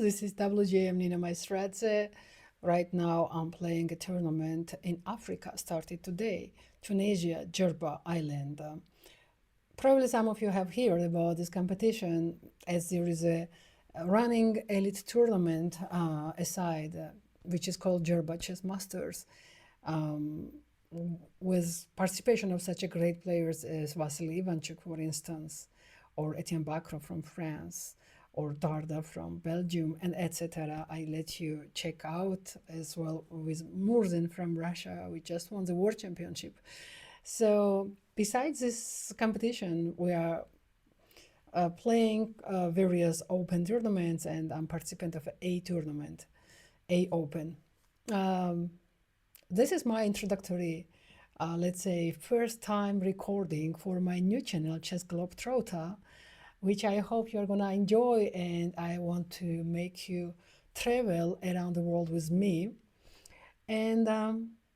this is WGM Nino Maisuradze. Right now, I'm playing a tournament in Africa, started today, Tunisia, Djerba Island. Probably some of you have heard about this competition, as there is a running elite tournament aside, which is called Djerba Chess Masters, um, with participation of such a great players as Vasily Ivanchuk, for instance, or Etienne Bacro from France, or Darda from Belgium, and etc. I let you check out as well with Murzin from Russia. We just won the World Championship. So besides this competition, we are playing various open tournaments, and I'm participant of a tournament, a open. Um, this is my introductory, let's say, first time recording for my new channel, Chess Globetrotter, which I hope you're gonna enjoy, and I want to make you travel around the world with me. And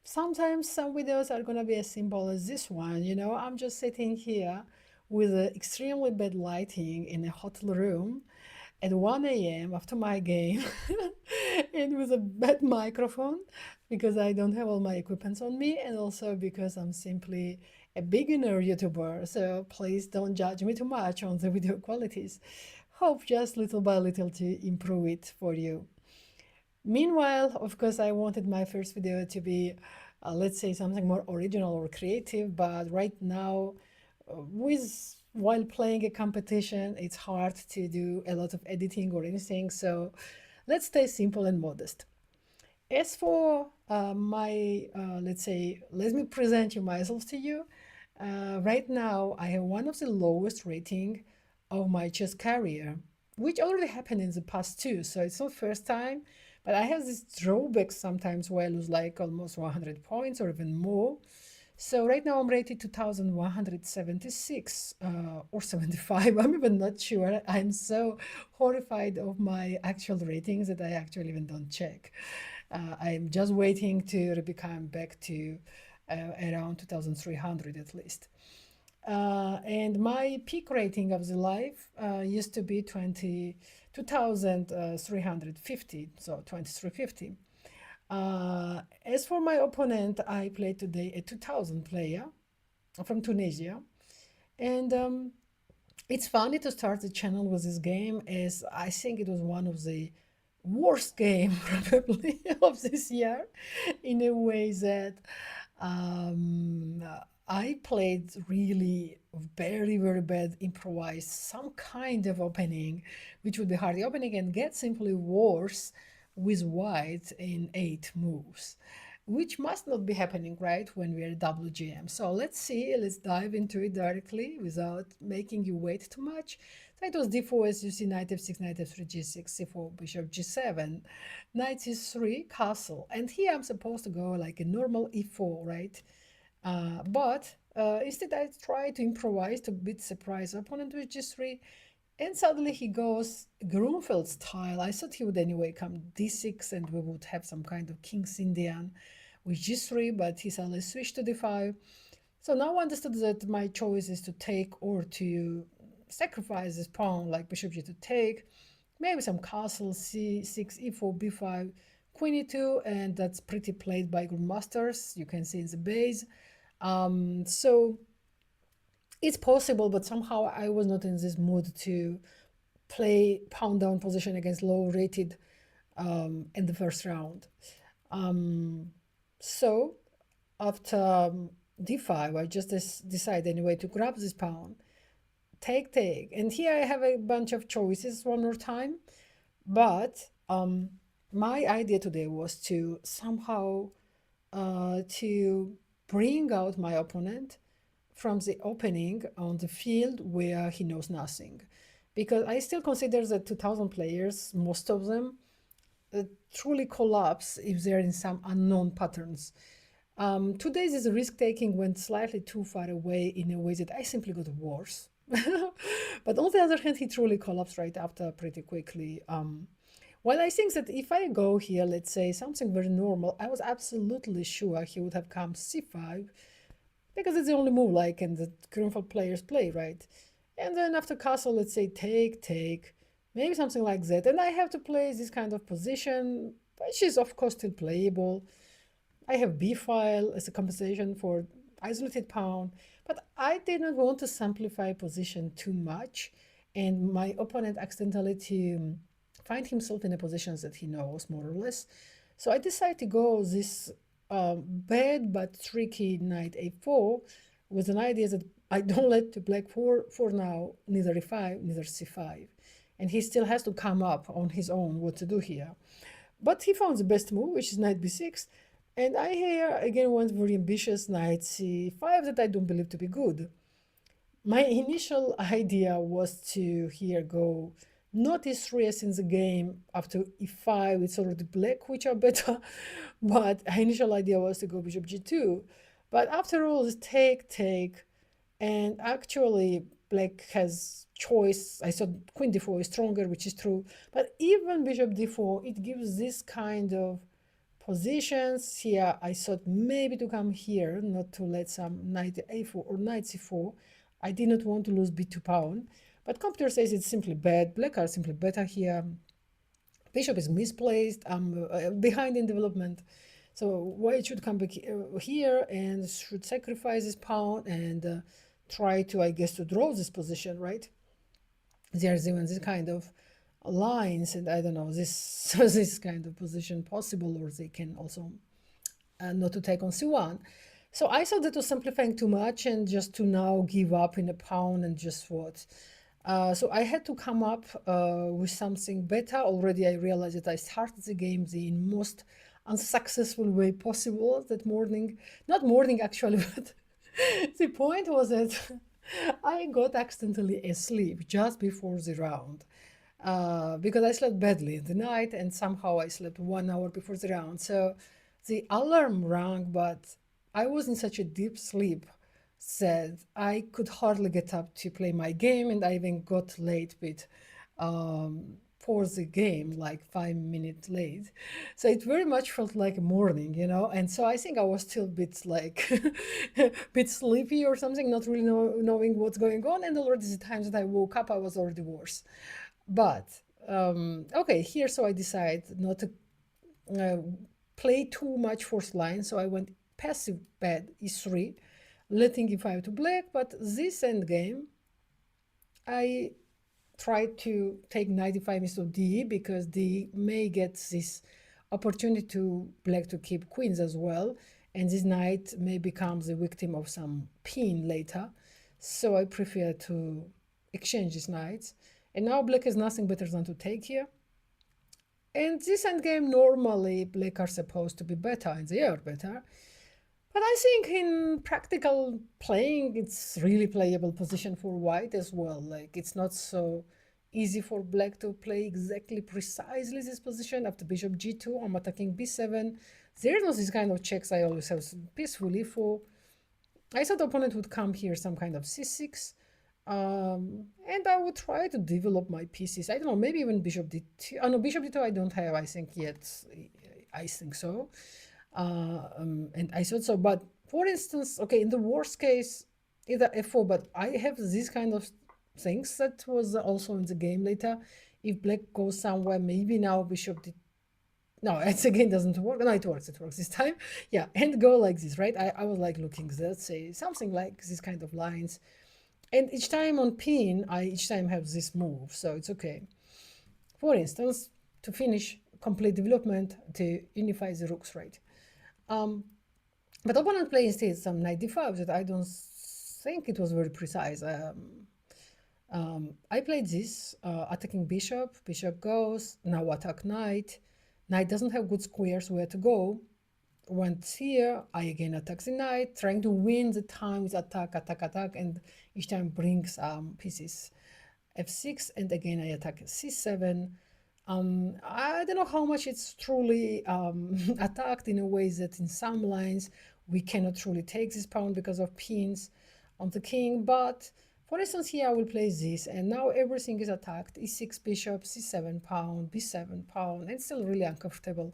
sometimes some videos are gonna be as simple as this one. You know, I'm just sitting here with extremely bad lighting in a hotel room at 1 a.m. after my game and with a bad microphone because I don't have all my equipments on me, and also because I'm simply a beginner YouTuber. So please don't judge me too much on the video qualities. Hope just little by little to improve it for you. Meanwhile, of course, I wanted my first video to be, let's say, something more original or creative, but right now, while playing a competition, it's hard to do a lot of editing or anything, so let's stay simple and modest. As for let's say, let me present you myself to you. Right now, I have one of the lowest rating of my chess career, which already happened in the past too, so it's not first time, but I have this drawback sometimes where I lose like almost 100 points or even more. So right now I'm rated 2176 or 75. I'm even not sure. I'm so horrified of my actual ratings that I actually even don't check. I'm just waiting to become back to around 2300 at least. And my peak rating of the life used to be 2350, so 2350. As for my opponent, I played today a 2000 player from Tunisia. And it's funny to start the channel with this game, as I think it was one of the worst game probably of this year, in a way that um, I played really very bad improvised some kind of opening, which would be hard opening, and get simply worse with white in 8 moves, which must not be happening right when we are WGM. So let's see, let's dive into it directly without making you wait too much. So it was d4, as you see, knight f6, knight f3, g6, c4, bishop g7, knight c3, castle. And here I'm supposed to go like a normal e4, right? But instead I try to improvise to beat surprise opponent with g3, and suddenly he goes Grunfeld style. I thought he would anyway come d6 and we would have some kind of King's Indian with g3, but he suddenly switched to d5. So now I understood that my choice is to take or to sacrifice this pawn, like bishop g to take, maybe some castle, c6, e4, b5, queen e2, and that's pretty played by grandmasters. You can see in the base. So it's possible, but somehow I was not in this mood to play pound down position against low rated in the first round. So after d5, I just decide anyway to grab this pawn, take. And here I have a bunch of choices one more time, but my idea today was to somehow to bring out my opponent from the opening on the field where he knows nothing. Because I still consider that 2000 players, most of them, truly collapse if they're in some unknown patterns. Today this risk-taking went slightly too far away in a way that I simply got worse. But on the other hand, he truly collapsed right after pretty quickly. Well, I think that if I go here, let's say something very normal, I was absolutely sure he would have come c5, because it's the only move like in the Grunfeld players play, right? And then after castle, let's say take, maybe something like that. And I have to play this kind of position, which is of course still playable. I have B file as a compensation for isolated pawn, but I did not want to simplify position too much, and my opponent accidentally to find himself in a position that he knows more or less. So I decided to go this bad but tricky knight a4 with an idea that I don't let the black for now neither e5 neither c5, and he still has to come up on his own what to do here. But he found the best move, which is knight b6. And I here again went very ambitious knight c5 that I don't believe to be good. My initial idea was to here go not e3 as in the game after e5, it's already black, which are better. But my initial idea was to go bishop g2. But after all, this take, and actually black has choice. I thought queen d4 is stronger, which is true, but even bishop d4, it gives this kind of positions here. I thought maybe to come here, not to let some knight a4 or knight c4. I did not want to lose b2 pawn, but computer says it's simply bad. Black are simply better here. Bishop is misplaced. I'm behind in development. So white should come back here and should sacrifice this pawn and try to, I guess, to draw this position, right? There's even this kind of lines, and I don't know, this this kind of position possible, or they can also not to take on c1. So I thought that was simplifying too much and just to now give up in a pawn and just what. So I had to come up with something better. Already I realized that I started the game the most unsuccessful way possible that morning. Not morning actually, but the point was that I got accidentally asleep just before the round. Because I slept badly in the night and somehow I slept 1 hour before the round. So the alarm rang, but I was in such a deep sleep that I could hardly get up to play my game, and I even got late with for the game, like 5 minutes late. So it very much felt like a morning, you know. And so I think I was still a bit like bit sleepy or something, not really knowing what's going on. And already the time that I woke up, I was already worse. But okay, here, so I decided not to uh, play too much fourth line, so I went passive bad e3, letting e5 to black. But this endgame, I tried to take knight e5 instead of d because d may get this opportunity to black to keep queens as well, and this knight may become the victim of some pin later. So I prefer to exchange these knights. And now black has nothing better than to take here. And this endgame, normally black are supposed to be better, and they are better. But I think in practical playing, it's really playable position for white as well. Like, it's not so easy for black to play exactly precisely this position. After bishop g2, I'm attacking b7. There's no this kind of checks. I always have peacefully for. I thought the opponent would come here some kind of c6. And I would try to develop my pieces. I don't know, maybe even bishop d2. Oh, no, bishop d2 I don't have, I think, yet. I think so. And I thought so. But for instance, okay, in the worst case, either f4, but I have these kind of things that was also in the game later. If black goes somewhere, maybe now bishop d. No, it again doesn't work. No, it works this time. Yeah, and go like this, right? I was like looking, let's say, something like this kind of lines. And each time on pin, I each time have this move, so it's okay. For instance, to finish complete development, to unify the rooks, right? But opponent play instead some knight d5 that I don't think it was very precise. I played this, attacking bishop, bishop goes, now attack knight. Knight doesn't have good squares where to go. Once here, I again attack the knight, trying to win the time with attack, attack, attack, and each time brings pieces f6, and again I attack c7. I don't know how much it's truly attacked in a way that in some lines we cannot truly take this pawn because of pins on the king, but for instance here I will play this, and now everything is attacked. e6 bishop, c7 pawn, b7 pawn, and it's still really uncomfortable.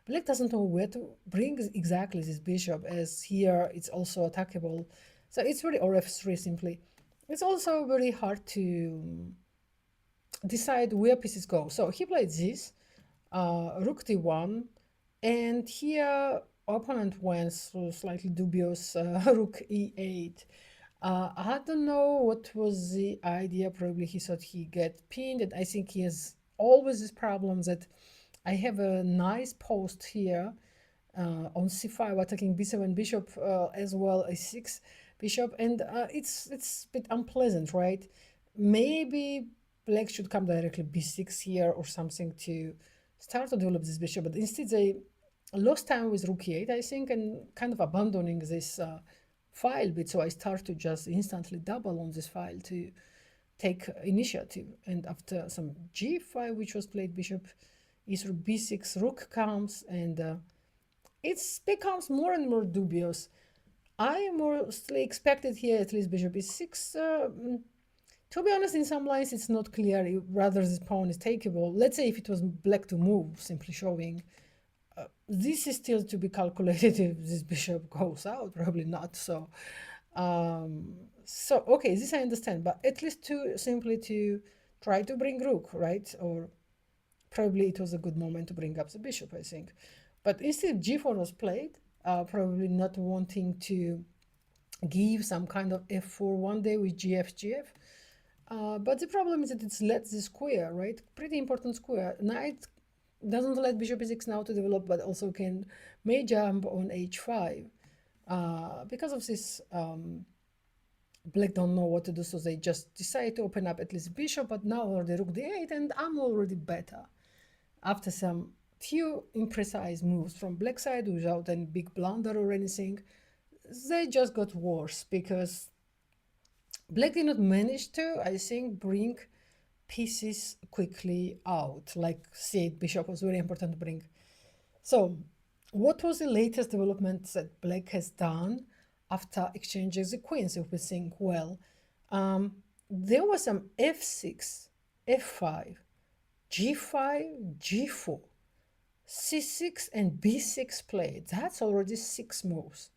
Black doesn't know where to bring exactly this bishop, as here it's also attackable. So it's really, or f3 simply. It's also very hard to decide where pieces go. So he played this, rook d1, and here opponent went through slightly dubious rook e8. I don't know what was the idea. Probably he thought he get pinned, and I think he has always this problem that I have a nice post here on c5 attacking b7 bishop as well as 6 bishop, and it's a bit unpleasant, right? Maybe black should come directly b6 here or something to start to develop this bishop, but instead they lost time with rook e8, I think, and kind of abandoning this file bit. So I start to just instantly double on this file to take initiative. And after some g5, which was played, bishop e through b6, rook comes, and it becomes more and more dubious. I mostly expected here at least bishop e6. To be honest, in some lines it's not clear whether this pawn is takeable. Let's say if it was black to move, simply showing. This is still to be calculated if this bishop goes out, probably not. So, okay, this I understand, but at least to simply to try to bring rook, right? Or probably it was a good moment to bring up the bishop, I think. But instead g4 was played, probably not wanting to give some kind of f4 one day with gf. But the problem is that it's let the square, right? Pretty important square. Knight doesn't let bishop e6 now to develop, but also may jump on h5. Because of this, black don't know what to do, so they just decide to open up at least bishop, but now already rook d8, and I'm already better. After some few imprecise moves from black side without any big blunder or anything, they just got worse because black did not manage to, I think, bring pieces quickly out. Like c8 bishop was very important to bring. So what was the latest development that black has done after exchanging the queens, if we think well? There was some f6, f5, g5, g4, c6, and b6 played. That's already 6 moves.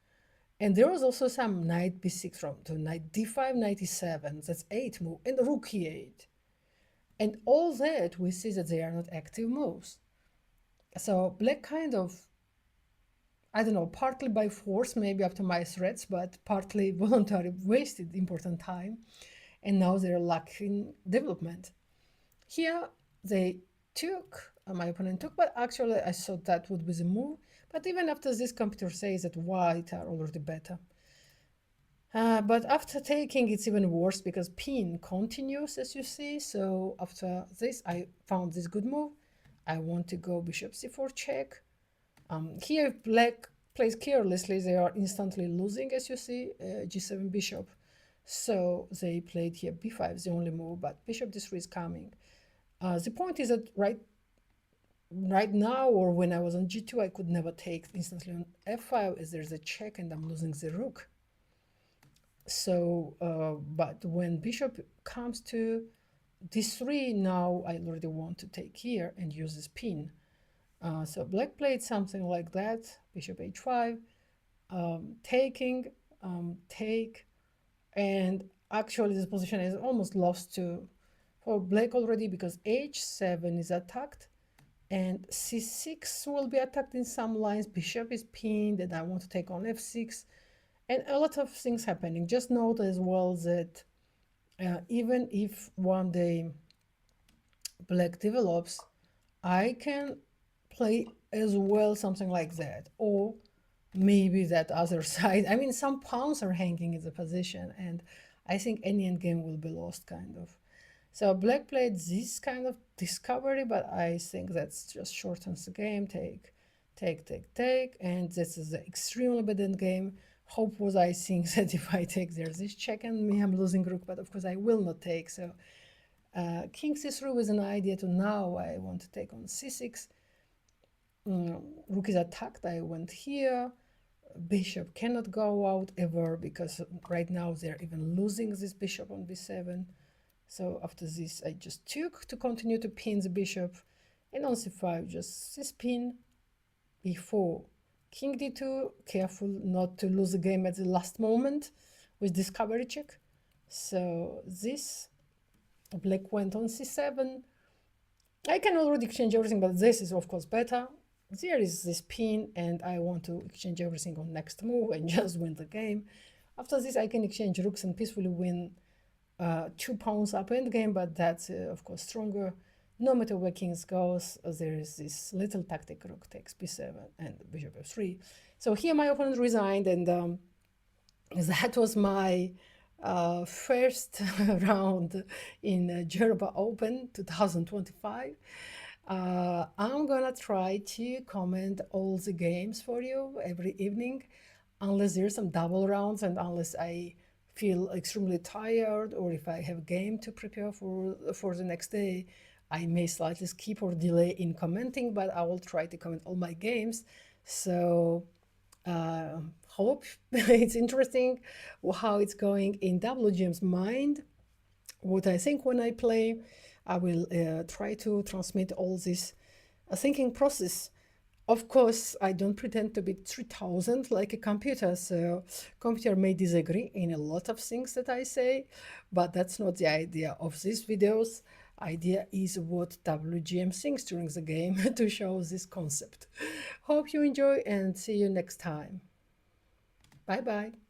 And there was also some knight b6 from to knight d5, knight e7. That's 8 move, and rook e8. And all that, we see that they are not active moves. So black kind of, I don't know, partly by force, maybe after my threats, but partly voluntarily wasted important time. And now they're lacking development. Here they took, my opponent took, but actually I thought that would be the move. But even after this, computer says that white are already better. But after taking, it's even worse because pin continues, as you see. So after this, I found this good move. I want to go bishop c4 check. Here, if black plays carelessly, they are instantly losing, as you see, g7 bishop. So they played here b5, the only move, but bishop d3 is coming. The point is that right now, or when I was on g2, I could never take instantly on f5 as there's a check and I'm losing the rook. So, but when bishop comes to d3, now I already want to take here and use this pin. So black played something like that, bishop h5, taking, take, and actually this position is almost lost for black already because h7 is attacked and c6 will be attacked in some lines, bishop is pinned, and I want to take on f6, and a lot of things happening. Just note as well that even if one day black develops, I can play as well something like that, or maybe that other side. I mean, some pawns are hanging in the position, and I think any endgame will be lost, kind of. So black played this kind of discovery, but I think that's just shortens the game. Take, and this is an extremely bad endgame. Hope was, I think, that if I take, there's this check and me, I'm losing rook, but of course I will not take. So king c3 was an idea to now I want to take on c6. Rook is attacked, I went here. Bishop cannot go out ever because right now they're even losing this bishop on b7. So after this, I just took to continue to pin the bishop, and on c5, just this pin, b4, king d2, careful not to lose the game at the last moment with discovery check. So this Black went on c7. I can already exchange everything, but this is of course better. There is this pin, and I want to exchange everything on next move and just win the game. After this, I can exchange rooks and peacefully win 2 pawns up in the game, but that's of course stronger. No matter where kings goes, there is this little tactic: rook takes b7 and bishop f3. So here my opponent resigned, and that was my first round in Djerba Open 2025. I'm gonna try to comment all the games for you every evening, unless there's some double rounds and unless I feel extremely tired, or if I have a game to prepare for the next day, I may slightly skip or delay in commenting, but I will try to comment all my games. So hope it's interesting how it's going in WGM's mind, what I think when I play. I will try to transmit all this thinking process. Of course, I don't pretend to be 3000 like a computer, so computer may disagree in a lot of things that I say, but that's not the idea of these videos. Idea is what WGM thinks during the game to show this concept. Hope you enjoy and see you next time. Bye bye.